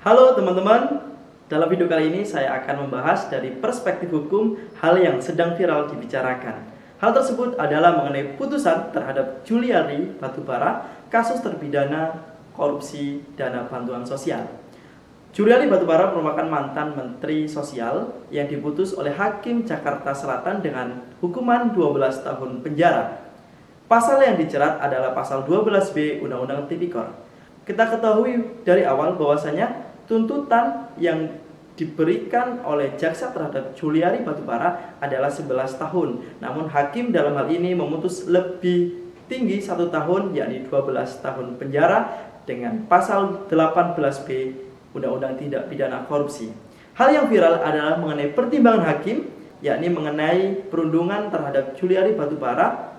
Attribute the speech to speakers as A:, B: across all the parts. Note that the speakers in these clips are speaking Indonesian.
A: Halo teman-teman, dalam video kali ini saya akan membahas dari perspektif hukum hal yang sedang viral dibicarakan. Hal tersebut adalah mengenai putusan terhadap Juliari Batubara, kasus terpidana korupsi dana bantuan sosial. Juliari Batubara merupakan mantan Menteri Sosial yang diputus oleh Hakim Jakarta Selatan dengan hukuman 12 tahun penjara. Pasal yang dijerat adalah pasal 12B Undang-Undang Tipikor. Kita ketahui dari awal bahwasanya tuntutan yang diberikan oleh jaksa terhadap Juliari Batubara adalah 11 tahun. Namun hakim dalam hal ini memutus lebih tinggi 1 tahun, yakni 12 tahun penjara dengan pasal 18B Undang-Undang Tindak Pidana Korupsi. Hal yang viral adalah mengenai pertimbangan hakim, yakni mengenai perundungan terhadap Juliari Batubara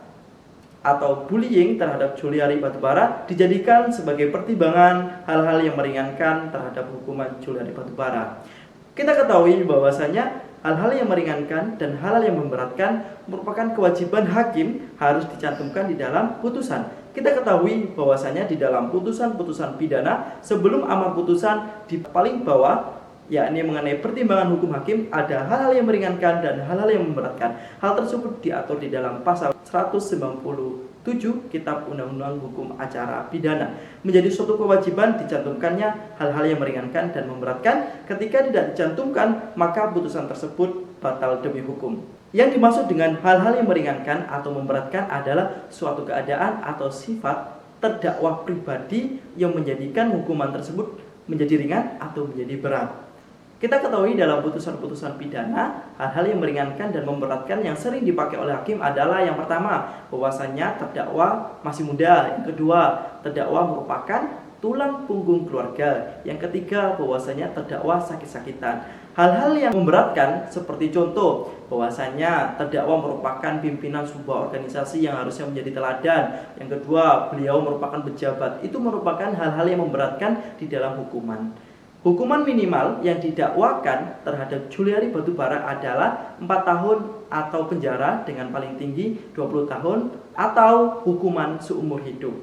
A: atau bullying terhadap Juliari Batubara dijadikan sebagai pertimbangan hal-hal yang meringankan terhadap hukuman Juliari Batubara. Kita ketahui bahwasanya hal-hal yang meringankan dan hal-hal yang memberatkan merupakan kewajiban hakim harus dicantumkan di dalam putusan. Kita ketahui bahwasanya di dalam putusan-putusan pidana sebelum amar putusan di paling bawah, yakni mengenai pertimbangan hukum hakim, ada hal-hal yang meringankan dan hal-hal yang memberatkan. Hal tersebut diatur di dalam pasal 197 Kitab Undang-Undang Hukum Acara Pidana. Menjadi suatu kewajiban dicantumkannya hal-hal yang meringankan dan memberatkan. Ketika tidak dicantumkan, maka putusan tersebut batal demi hukum. Yang dimaksud dengan hal-hal yang meringankan atau memberatkan adalah suatu keadaan atau sifat terdakwa pribadi yang menjadikan hukuman tersebut menjadi ringan atau menjadi berat. Kita ketahui dalam putusan-putusan pidana, hal-hal yang meringankan dan memberatkan yang sering dipakai oleh hakim adalah yang pertama, bahwasanya terdakwa masih muda. Yang kedua, terdakwa merupakan tulang punggung keluarga. Yang ketiga, bahwasanya terdakwa sakit-sakitan. Hal-hal yang memberatkan seperti contoh, bahwasanya terdakwa merupakan pimpinan sebuah organisasi yang harusnya menjadi teladan. Yang kedua, beliau merupakan pejabat. Itu merupakan hal-hal yang memberatkan di dalam hukuman. Hukuman minimal yang didakwakan terhadap Juliari Batubara adalah 4 tahun atau penjara dengan paling tinggi 20 tahun atau hukuman seumur hidup.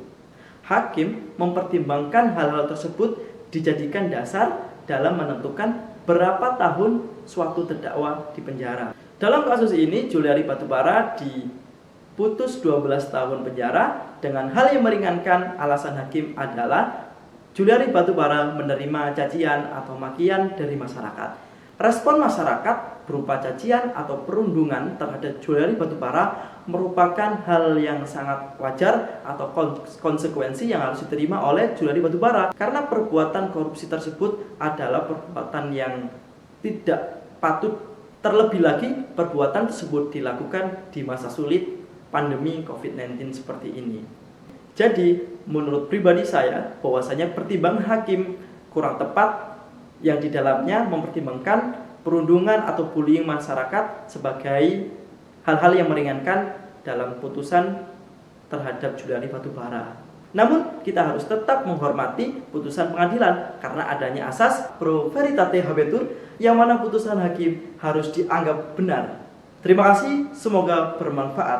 A: Hakim mempertimbangkan hal-hal tersebut dijadikan dasar dalam menentukan berapa tahun suatu terdakwa di penjara. Dalam kasus ini Juliari Batubara diputus 12 tahun penjara dengan hal yang meringankan. Alasan hakim adalah Juliari Batubara menerima cacian atau makian dari masyarakat. Respon masyarakat berupa cacian atau perundungan terhadap Juliari Batubara merupakan hal yang sangat wajar atau konsekuensi yang harus diterima oleh Juliari Batubara, karena perbuatan korupsi tersebut adalah perbuatan yang tidak patut. Terlebih lagi perbuatan tersebut dilakukan di masa sulit pandemi COVID-19 seperti ini. Jadi, menurut pribadi saya, bahwasanya pertimbangan hakim kurang tepat yang di dalamnya mempertimbangkan perundungan atau bullying masyarakat sebagai hal-hal yang meringankan dalam putusan terhadap Juliari Batubara. Namun, kita harus tetap menghormati putusan pengadilan karena adanya asas pro veritate habetur, yang mana putusan hakim harus dianggap benar. Terima kasih, semoga bermanfaat.